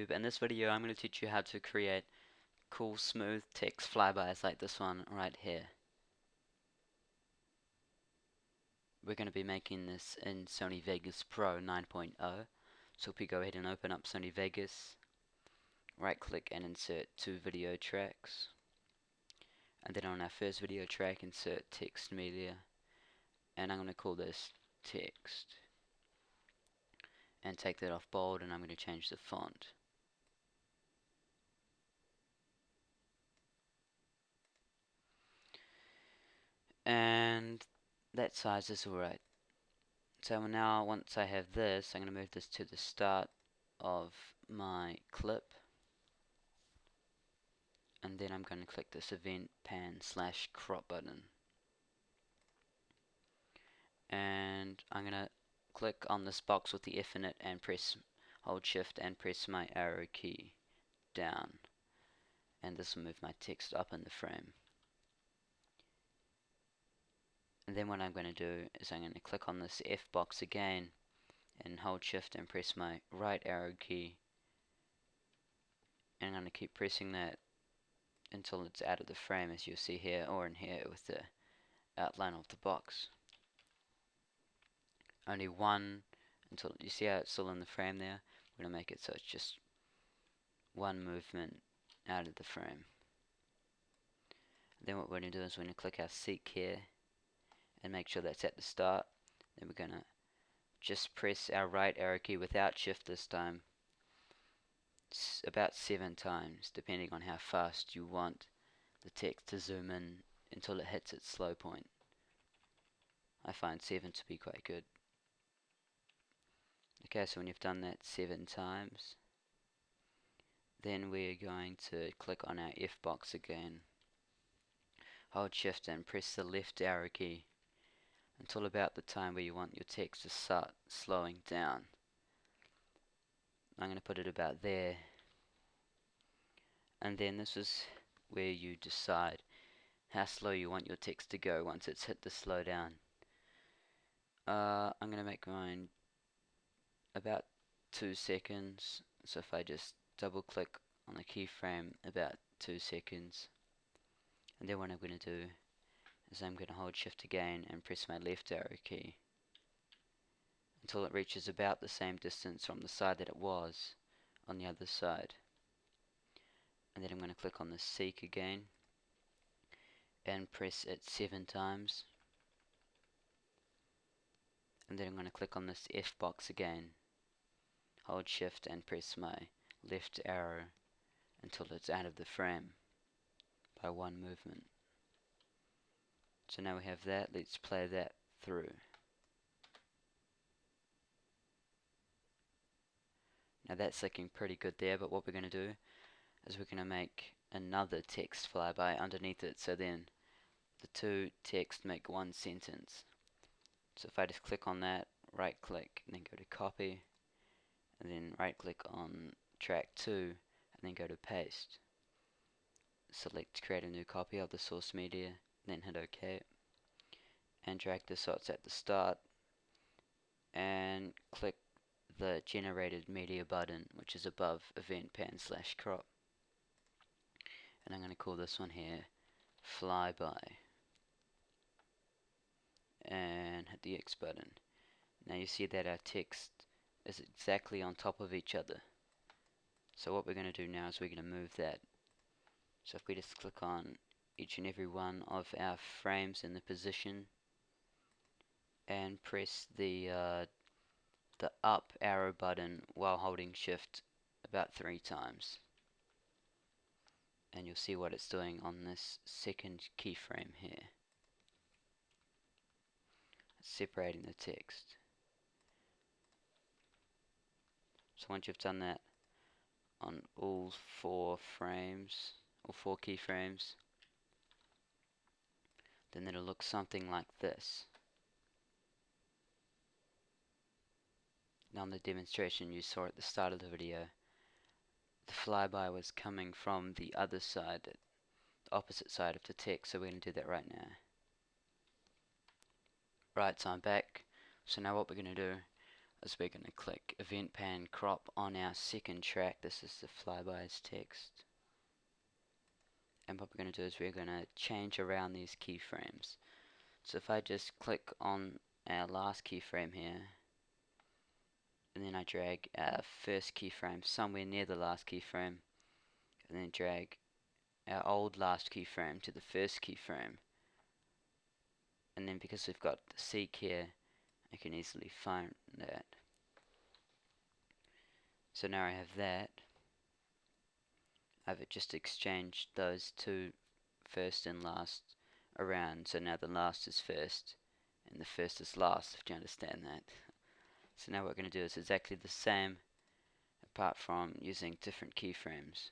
YouTube. In this video I'm going to teach you how to create cool smooth text flybys like this one right here. We're going to be making this in Sony Vegas Pro 9.0. So if we go ahead and open up Sony Vegas, right click and insert two video tracks, and then on our first video track insert text media, and I'm going to call this text, and take that off bold, and I'm going to change the font. And that size is alright. So now once I have this, I'm going to move this to the start of my clip, and then I'm going to click this event pan/crop button, and I'm going to click on this box with the F in it and hold shift and press my arrow key down, and this will move my text up in the frame. And then what I'm going to do is I'm going to click on this F box again and hold shift and press my right arrow key, and I'm going to keep pressing that until it's out of the frame, as you'll see here, or in here with the outline of the box. Only one, until you see how it's still in the frame there. We're going to make it so it's just one movement out of the frame. Then what we're going to do is we're going to click our seek here and make sure that's at the start. Then we're going to just press our right arrow key without shift this time about 7 times, depending on how fast you want the text to zoom in until it hits its slow point. I find 7 to be quite good. Okay, so when you've done that 7 times, then we're going to click on our F box again, hold shift and press the left arrow key until about the time where you want your text to start slowing down. I'm going to put it about there, and then this is where you decide how slow you want your text to go once it's hit the slow down. I'm going to make mine about 2 seconds, so if I just double click on the keyframe, about 2 seconds, and then what I'm going to do is I'm going to hold shift again and press my left arrow key until it reaches about the same distance from the side that it was on the other side. And then I'm going to click on the seek again and press it 7 times, and then I'm going to click on this F box again, hold shift and press my left arrow until it's out of the frame by one movement. So now we have that. Let's play that through. Now that's looking pretty good there, but what we're going to do is we're going to make another text flyby underneath it, so then the two text make one sentence. So if I just click on that, right click, and then go to copy, and then right click on track 2, and then go to paste. Select create a new copy of the source media, then hit OK, and drag this so it's at the start, and click the generated media button, which is above event pan/crop, and I'm going to call this one here flyby, and hit the X button. Now you see that our text is exactly on top of each other. So what we're going to do now is we're going to move that. So if we just click on each and every one of our frames in the position and press the up arrow button while holding shift about 3 times, and you'll see what it's doing on this second keyframe here. It's separating the text. So once you've done that on all 4 frames, or 4 keyframes, then it'll look something like this. Now in the demonstration you saw at the start of the video, the flyby was coming from the other side, the opposite side of the text, so we're going to do that right now. Right, so I'm back. So now what we're going to do is we're going to click Event Pan Crop on our second track. This is the flybys text. And what we're going to do is we're going to change around these keyframes. So if I just click on our last keyframe here, and then I drag our first keyframe somewhere near the last keyframe, and then drag our old last keyframe to the first keyframe, and then because we've got the seek here, I can easily find that. So now I have that. I've just exchanged those two first and last around, so now the last is first and the first is last, if you understand that. So now what we're going to do is exactly the same, apart from using different keyframes.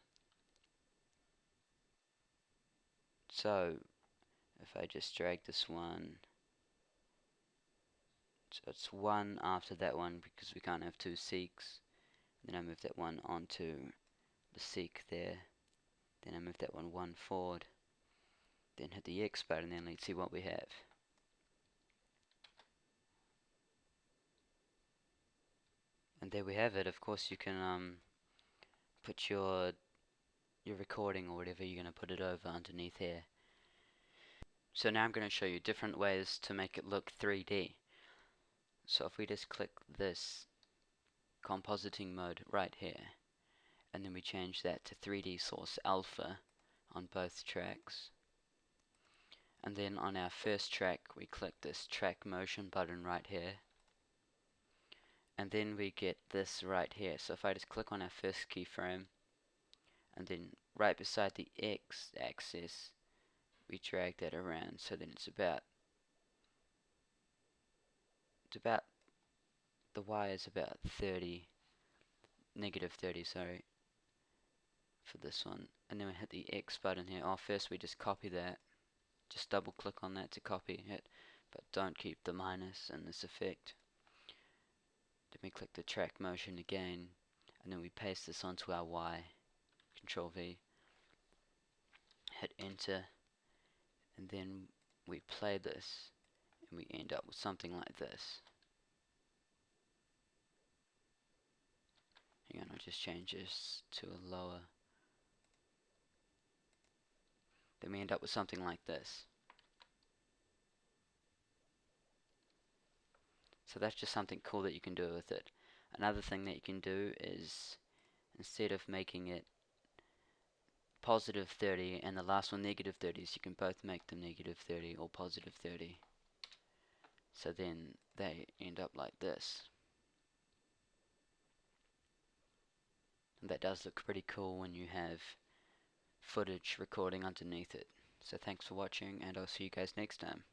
So if I just drag this one, so it's one after that one because we can't have two seeks. Then I move that one onto the seek there. Then I move that one forward. Then hit the X button, and then let's see what we have. And there we have it. Of course, you can put your recording or whatever you're going to put it over underneath here. So now I'm going to show you different ways to make it look 3D. So if we just click this Compositing Mode right here, and then we change that to 3D Source Alpha on both tracks. And then on our first track, we click this Track Motion button right here. And then we get this right here. So if I just click on our first keyframe, and then right beside the X axis, we drag that around, so then it's about the Y is about 30, negative 30, sorry, for this one. And then we hit the X button here. First we just copy that, just double click on that to copy it, but don't keep the minus in this effect. Then we click the track motion again, and then we paste this onto our Y, Control V, hit enter, and then we play this, and we end up with something like this. Hang on, I'll just change this to a lower. Then we end up with something like this. So that's just something cool that you can do with it. Another thing that you can do is, instead of making it positive 30 and the last one negative 30s, you can both make them negative 30 or positive 30. So then they end up like this. And that does look pretty cool when you have footage recording underneath it. So thanks for watching, and I'll see you guys next time.